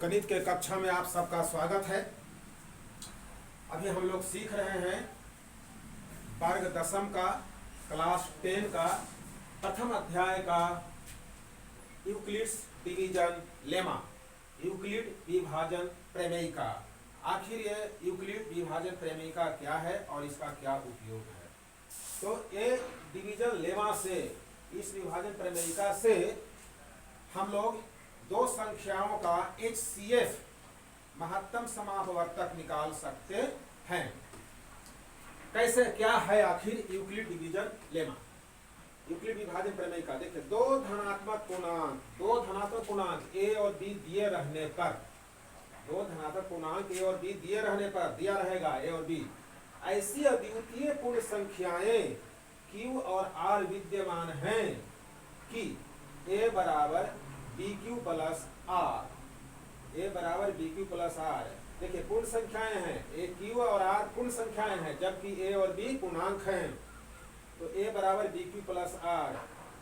गणित के कक्षा में आप सबका स्वागत है। अभी हम लोग सीख रहे हैं वर्ग दशम का क्लास 10 का प्रथम अध्याय का यूक्लिड्स डिवीजन लेमा, यूक्लिड विभाजन प्रमेयिका। आखिर ये यूक्लिड विभाजन प्रमेयिका क्या है और इसका क्या उपयोग है। तो ये डिवीजन लेमा से, इस विभाजन प्रमेयिका से हम लोग दो संख्याओं का HCF महत्तम समापवर्तक निकाल सकते हैं। कैसे, क्या है आखिर यूक्लिड डिवीजन लेमा, यूक्लिड विभाजन प्रमेयिका। देखिए, दो धनात्मक पूर्णांक A और B दिए रहने पर, दो धनात्मक पूर्णांक A और B दिए रहने पर दिया रहेगा A और B, ऐसी अद्वितीय पूर्ण संख्याएं Q और R विद्यमान हैं कि A बराबर BQ प्लस R, A बराबर BQ प्लस R। देखिए, पूर्ण संख्याएं हैं, A Q और R पूर्ण संख्याएं हैं, जबकि A और B पूर्णांक हैं। तो A बराबर BQ प्लस R,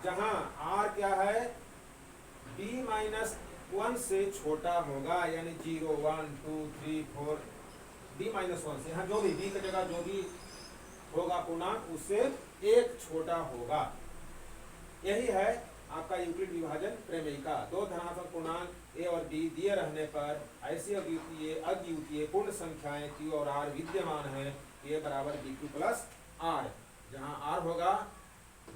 जहां R क्या है, B माइनस 1 से छोटा होगा, यानी 0 1 2 3 4 B माइनस 1 से, यहाँ जो भी B की जगह जो भी होगा पूर्णांक उससे एक छोटा होगा। यही है आपका यूक्लिड विभाजन प्रमेयिका। दो धनात्मक पूर्णांक A और B दिए रहने पर ऐसी अद्वितीय पूर्ण संख्याएं Q और R विद्यमान है, A बराबर BQ प्लस R, जहां R होगा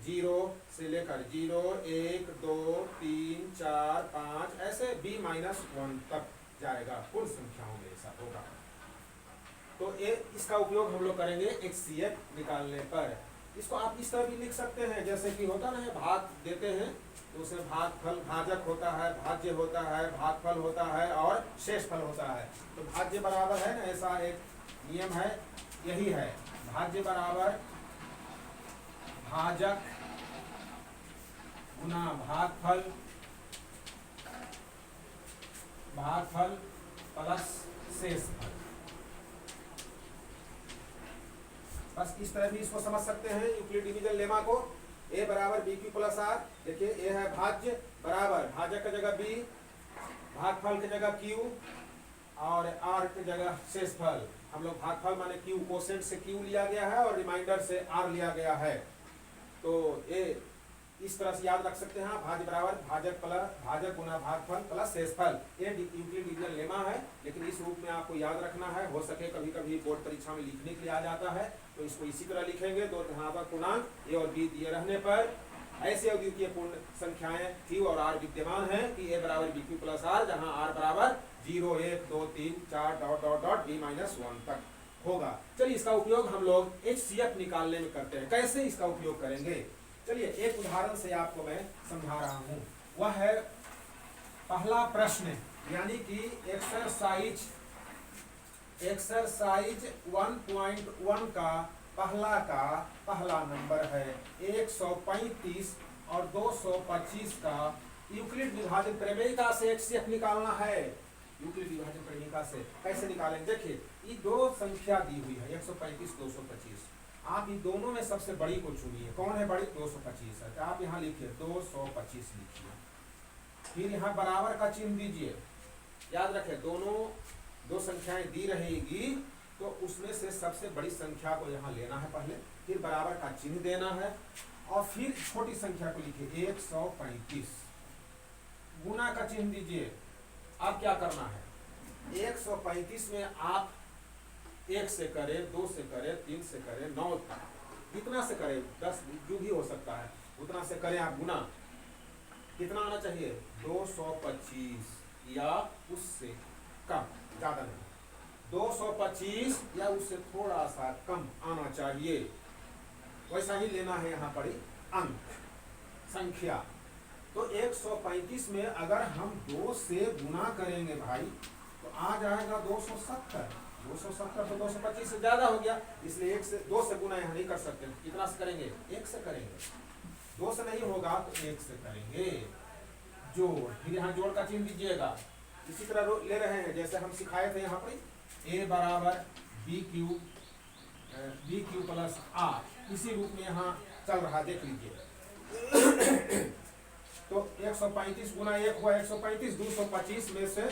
0 से लेकर 0 1 2 3 4 5 ऐसे B माइनस 1 तक जाएगा, पूर्ण संख्याओं में ऐसा होगा। तो इसका उपयोग हम लोग करेंगे HCF निकालने पर। इसको आप इस तरह भी लिख सकते हैं, जैसे कि होता ना है, भाग देते हैं तो उसमें भागफल, भाजक होता है, भाज्य होता है, भागफल होता है और शेषफल होता है। तो भाज्य बराबर है ना, ऐसा एक नियम है, यही है, भाज्य बराबर भाजक गुना भागफल, भागफल प्लस शेषफल। बस इस तरह भी इसको समझ सकते हैं यूक्लिड डिवीजन लेमा को। A बराबर BQ प्लस R, देखिए A है भाज्य बराबर भाजक की जगह B, भागफल की जगह Q और R की जगह शेषफल। हम लोग भागफल माने Q, कोसेंट से Q लिया गया है और रिमाइंडर से R लिया गया है। तो ये इस तरह से याद रख सकते हैं, भाज्य बराबर भाजक गुना भागफल प्लस शेषफल। ये यूक्लिड डिवीजन लेमा है, लेकिन इस रूप में आपको याद रखना है। हो सके कभी कभी बोर्ड परीक्षा में लिखने के लिए आ जाता है, तो इसको इसी तरह लिखेंगे। दो धनात्मक पूर्णांक A और B दिए रहने पर ऐसे अद्वितीय पूर्ण संख्याएं Q और R विद्यमान हैं कि A बराबर BQ प्लस R, जहां R बराबर 0 1 2 3 4 dot dot dot B minus 1 तक होगा। चलिए, इसका उपयोग हम लोग HCF निकालने में करते हैं। कैसे इसका उपयोग करेंगे, चलिए एक उदाहरण से आपको मैं समझा रहा हूं। वह है पहला प्रश्न, यानी कि एक्सरसाइज 1.1 का पहला नंबर है। 135 और 225 का यूक्लिड विभाजन प्रमेयिका से HCF निकालना है। यूक्लिड विभाजन प्रमेयिका से कैसे निकालेंगे, देखिए ये दो संख्या दी हुई है 135 225। आप इन दोनों में सबसे बड़ी को चुनिए। कौन है बड़ी, 225 है, तो आप यहाँ लिखिए 225 लिखिए, फिर यहाँ बराबर का चिन्ह दीजिए। याद रखें, दो संख्याएं दी रहेगी तो उसमें से सबसे बड़ी संख्या को यहाँ लेना है पहले, फिर बराबर का चिन्ह देना है और फिर छोटी संख्या को लिखिए 135, गुना का चिन्ह दीजिए। अब क्या करना है, 135 में आप 1 से करें, 2 से करें, 3 से करें, 9 तक, कितना से करें, 10 जो भी हो सकता है उतना से करें आप गुना। कितना आना चाहिए, 225 या उससे कम, ज्यादा नहीं, 225 या उससे थोड़ा सा कम आना चाहिए। वैसा ही लेना है यहाँ पर अंक संख्या। तो 135 में अगर हम 2 से गुना करेंगे भाई, तो आ जाएगा 270। 270 तो 225 से ज्यादा हो गया, इसलिए 2 से गुना यहाँ नहीं कर सकते। कितना से करेंगे, 1 से करेंगे। 2 से नहीं होगा तो 1 से करेंगे जोड़, फिर यहाँ जोड़ का चिन्ह दीजिएगा। इसी तरह ले रहे हैं जैसे हम सिखाए थे यहाँ पर, A बराबर BQ प्लस R, इसी रूप में यहाँ चल रहा, देख लीजिए। तो 135 गुना 1 हुआ 135, 225 में से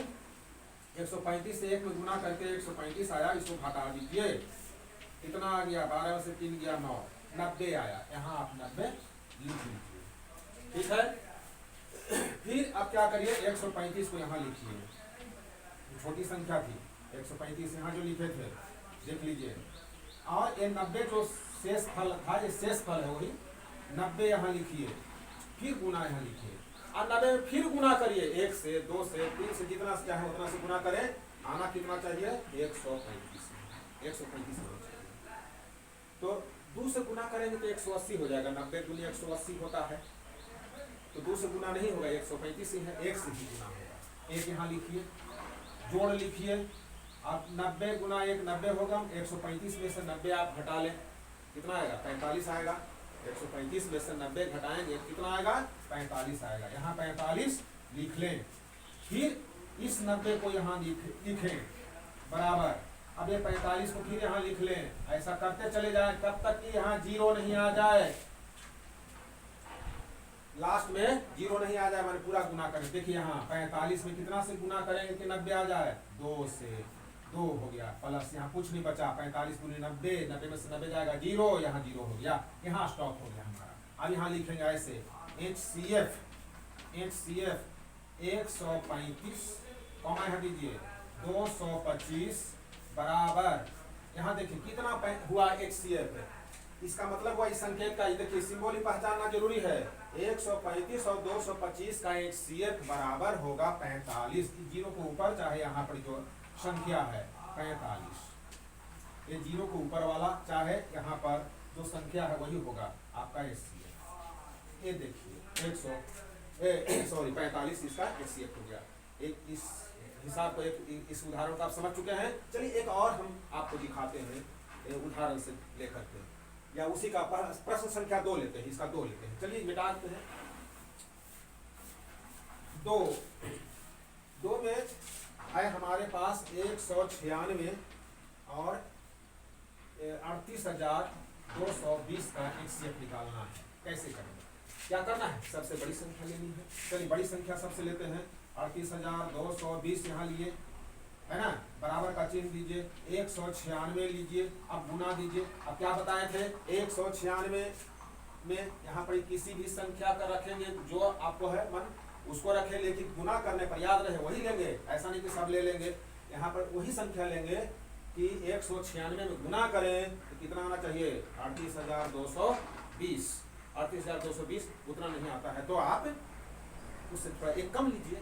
135 से 1 में गुना करके 135 आया, इसको घटा दीजिए, कितना आ गया, 12 में से 3 गया 9, 90 आया। यहाँ आप 90 लिख लीजिए, ठीक है। फिर अब क्या करिए, 135 को यहाँ लिखिए, छोटी संख्या थी 135 यहाँ जो लिखे थे देख लीजिए, और ये 90 जो शेष फल था, ये शेष फल है वही 90 यहाँ लिखिए, फिर गुना यहाँ लिखिए, और 90 में फिर गुना करिए, 1 से 2 से 3 से जितना चाहे उतना से गुना करें, आना कितना चाहिए 135 होना चाहिए। तो 2 से गुना करेंगे तो 180 हो जाएगा, 90 गुनी 180 होता है, तो 2 से गुना नहीं होगा, 135 ही है, 1 से ही गुना होगा। 1 यहाँ लिखिए, जोड़ लिखिए, अब 90 गुना 1 90 होगा, 135 में से 90 आप घटा लें, कितना आएगा 45 आएगा। 135 में से 90 घटाएंगे कितना आएगा 45 आएगा, यहाँ 45 लिख लें। फिर इस 90 को यहाँ लिखें बराबर, अब ये 45 को फिर यहाँ लिख लें, ऐसा करते चले जाए तब तक कि यहाँ 0 नहीं आ जाए, लास्ट में 0 नहीं आ जाए, मैंने पूरा गुना करें। देखिए यहाँ 45 में कितना से गुना करेंगे कि 90 आ जाए, 2 से, 2 हो गया, प्लस यहाँ कुछ नहीं बचा, 45 गुनी 90, 90 में से 90 जाएगा 0, यहाँ 0 हो गया, यहाँ स्टॉप हो गया हमारा। अब यहाँ लिखेंगे ऐसे HCF 135 कॉमा यहाँ दीजिए 225 बराबर, यहाँ देखिए कितना हुआ HCF, इसका मतलब हुआ इस संकेत का, देखिए सिंबल ही पहचानना जरूरी है। 135 और 225 का HCF बराबर होगा 45, 0 को ऊपर चाहे यहाँ पर जो संख्या है 45, ये 0 को ऊपर वाला चाहे यहाँ पर जो संख्या है वही होगा आपका HCF। ये देखिए 45 इसका HCF हो गया। एक इस हिसाब को इस उदाहरण को आप समझ चुके हैं। चलिए एक और हम आपको दिखाते हैं उदाहरण से लेकर के, या उसी का प्रश्न संख्या 2 लेते हैं, इसका 2 लेते हैं। चलिए मिटाते हैं। 2 में है हमारे पास 196 और 38,220 का HCF निकालना है। कैसे करेंगे, क्या करना है, सबसे बड़ी संख्या लेनी है। चलिए बड़ी संख्या सबसे लेते हैं, 38,220 यहाँ लिए है ना, बराबर का चिन्ह दीजिए, 196 लीजिए, अब गुना दीजिए। अब क्या बताए थे, 196 में यहाँ पर किसी भी संख्या का रखेंगे जो आपको है मन उसको रखें, लेकिन गुना करने पर याद रहे वही लेंगे, ऐसा नहीं कि सब ले लेंगे। यहाँ पर वही संख्या लेंगे कि 196 में गुना करें तो कितना आना चाहिए 38,220। 38,220 उतना नहीं आता है तो आप उससे थोड़ा एक कम लीजिए,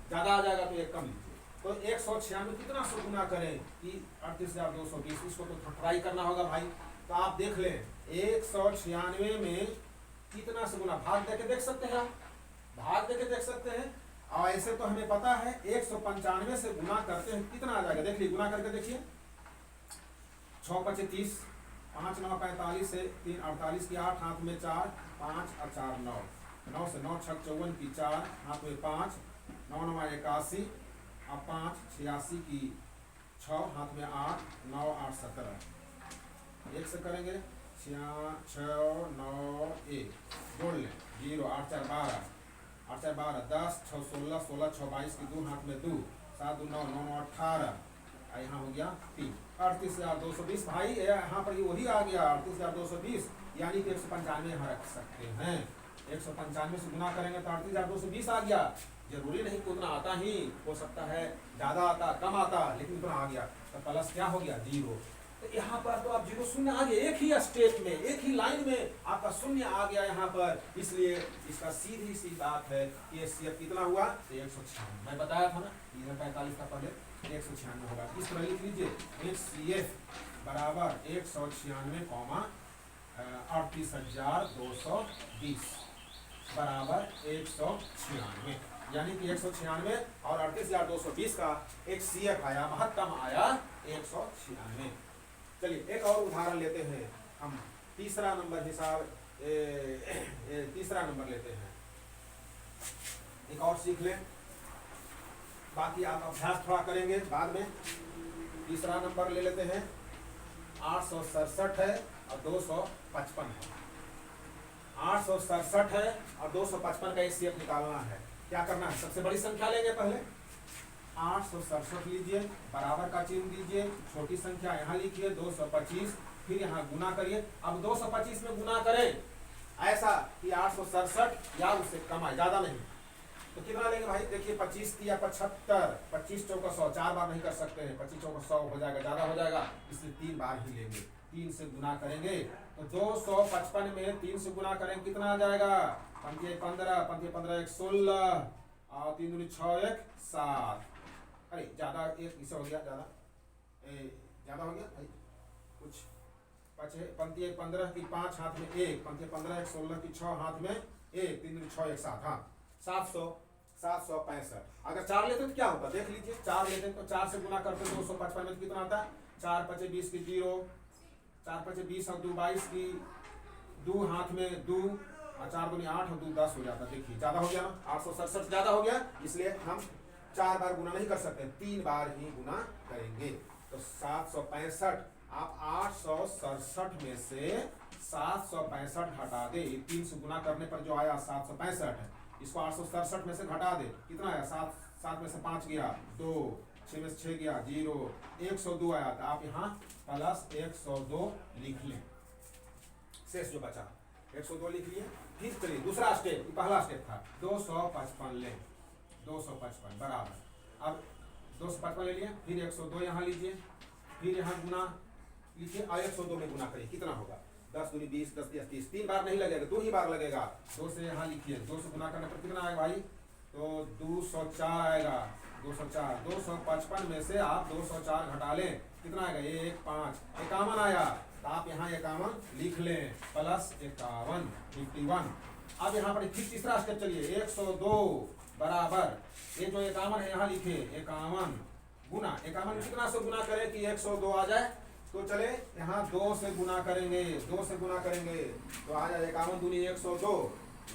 ज्यादा आ जाएगा तो एक कम लीजिए। तो 196 कितना से गुना करें कि 38,220, इसको तो ट्राई करना होगा भाई। तो आप देख लें 196 में कितना से गुना, भाग देके देख सकते हैं, भाग देके देख सकते हैं। और ऐसे तो हमें पता है 195 से गुना करते हैं कितना आ जाएगा, देखिए गुना करके देखिए, 6 × 30, 5 × 9 45 से 3 48 की 8 हाथ में 4, 5 और 4 9, 9 से 9 6 54 की 4 हाथ में 5, 9 9 81 और 5 86 की 6 हाथ में 8, 9 8 17, एक से करेंगे 6 9 1, जोड़ लें 0 8 4 12, 8 4 12 10, 6 16 16 6 22 की 2 हाथ में 2, 7 2 9 9 9 18, यहाँ हो गया 3, 38,220 भाई यहाँ पर वही आ गया 38,220, यानी कि 195 यहाँ रख सकते हैं। 195 से गुना करेंगे तो 38,220 आ गया। जरूरी नहीं कि उतना आता ही, हो सकता है ज्यादा आता कम आता, लेकिन उतना आ गया तो प्लस क्या हो गया 0। तो यहाँ पर तो आप 0 शून्य आ गया, एक ही स्टेप में एक ही लाइन में आपका शून्य आ गया यहाँ पर, इसलिए इसका सीधी सी बात है कि HCF कितना हुआ तो 196। मैं बताया था ना 45 का पहले 196 होगा। इस तरह लिख लीजिए HCF बराबर 196, 38,220 बराबर 196, यानी कि 196 और 38,220 का HCF आया, महत्तम आया 196। चलिए एक और उदाहरण लेते हैं हम, तीसरा नंबर लेते हैं, एक और सीख लें, बाकी आप अभ्यास थोड़ा करेंगे बाद में। तीसरा नंबर ले लेते हैं, 867 है और 255 है। 867 है और 255 का HCF निकालना है। क्या करना है, सबसे बड़ी संख्या लेंगे पहले, 867 लीजिए, बराबर का चिन्ह दीजिए, छोटी संख्या यहाँ लिखिए 225, फिर यहाँ गुना करिए। अब 225 में गुना करें ऐसा कि 867 या उससे कम आए, ज्यादा नहीं। तो कितना लेंगे भाई, देखिए 25 या 75, 25 चौका 100, 4 बार नहीं कर सकते हैं, 25 चौका 100 हो जाएगा, ज्यादा हो जाएगा, इसलिए 3 बार ही लेंगे। 3 से गुना करेंगे तो 255 में 3 से गुना करेंगे कितना आ जाएगा, 15, 15 1 16 और 3 दूनी 6 1 7। अरे ज्यादा एक इसे हो गया, ज्यादा हो गया भाई, कुछ बचे। 15 की 5 हाथ में 1, 15 1 16 की 6 हाथ में 1, 3 दूनी 6 1 7, हाँ 765। अगर 4 लेते तो क्या होता, देख लीजिए, 4 लेते तो 4 से गुना करते 255 में कितना आता है, 4 5 20 की 0, 4 5 20 और 2 22 की 2 हाथ में 2 और 4 दूनी 8 और 2 10 हो जाता। देखिए ज्यादा हो गया ना, 867 ज्यादा हो गया, इसलिए हम 4 बार गुना नहीं कर सकते, 3 बार ही गुना करेंगे। तो 765, आप 867 में से 765 हटा दे, 3 से गुना करने पर जो आया 765 है, इसको 867 में से घटा दे, कितना आया, 7 में से 5 गया 2, 6 में से 6 गया 0, 102 आया। तो आप यहाँ प्लस 102 लिख लें, शेष जो बचा 102 लिख लिए। फिर चलिए दूसरा स्टेप, पहला स्टेप था 255 लें, 255 बराबर। अब 255 ले लिए, फिर 102 यहाँ लीजिए, फिर यहाँ गुना लिखिए और 102 में गुना करिए, कितना होगा, 10 दूनी 20, 10 10 30, 3 बार नहीं लगेगा, 2 ही बार लगेगा। 2 से यहाँ लिखिए, 2 से गुना करने पर कितना आएगा भाई, तो 204 आएगा, 204। 255 में से आप 204 घटा लें, कितना आएगा 1 5, 51 आया। तो आप यहाँ 51 लिख लें, प्लस 51 51। अब यहाँ पर फिर तीसरा स्टेप चलिए, 102 बराबर, ये जो 51 है यहाँ लिखे 51 गुना, 51 कितना से गुना करें कि 102 आ जाए, तो चले यहाँ 2 से गुना करेंगे, 2 से गुना करेंगे तो आ जाए 51 दूनी 102,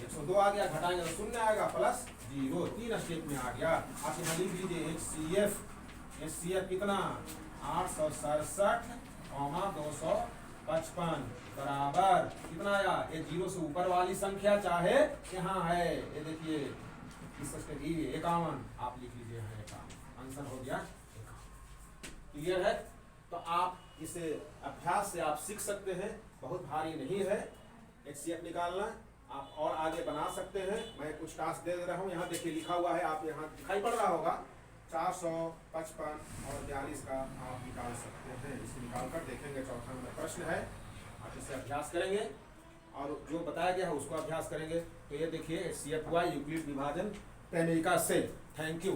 102 आ गया, घटाएंगे तो शून्य आएगा, प्लस 0, 3 स्टेप में आ गया। आप यहाँ लिख लीजिए HCF कितना 867, 255 बराबर कितना आया, ये 0 से ऊपर वाली संख्या चाहे यहाँ है, ये देखिए इस स्टेप 51, आप लिख लीजिए यहाँ 51, आंसर हो गया 51। क्लियर है। तो आप इसे अभ्यास से आप सीख सकते हैं, बहुत भारी नहीं है HCF निकालना, आप और आगे बना सकते हैं। मैं कुछ टास्क दे रहा हूँ, यहाँ देखिए लिखा हुआ है, आप यहाँ दिखाई पड़ रहा होगा, 455 और 42 का आप निकाल सकते हैं। इसे निकाल कर देखेंगे, चौथा नंबर प्रश्न है, आप इसे अभ्यास करेंगे और जो बताया गया है उसको अभ्यास करेंगे। तो ये देखिए HCF हुआ यूक्लिड विभाजन तैनिका से। Thank you.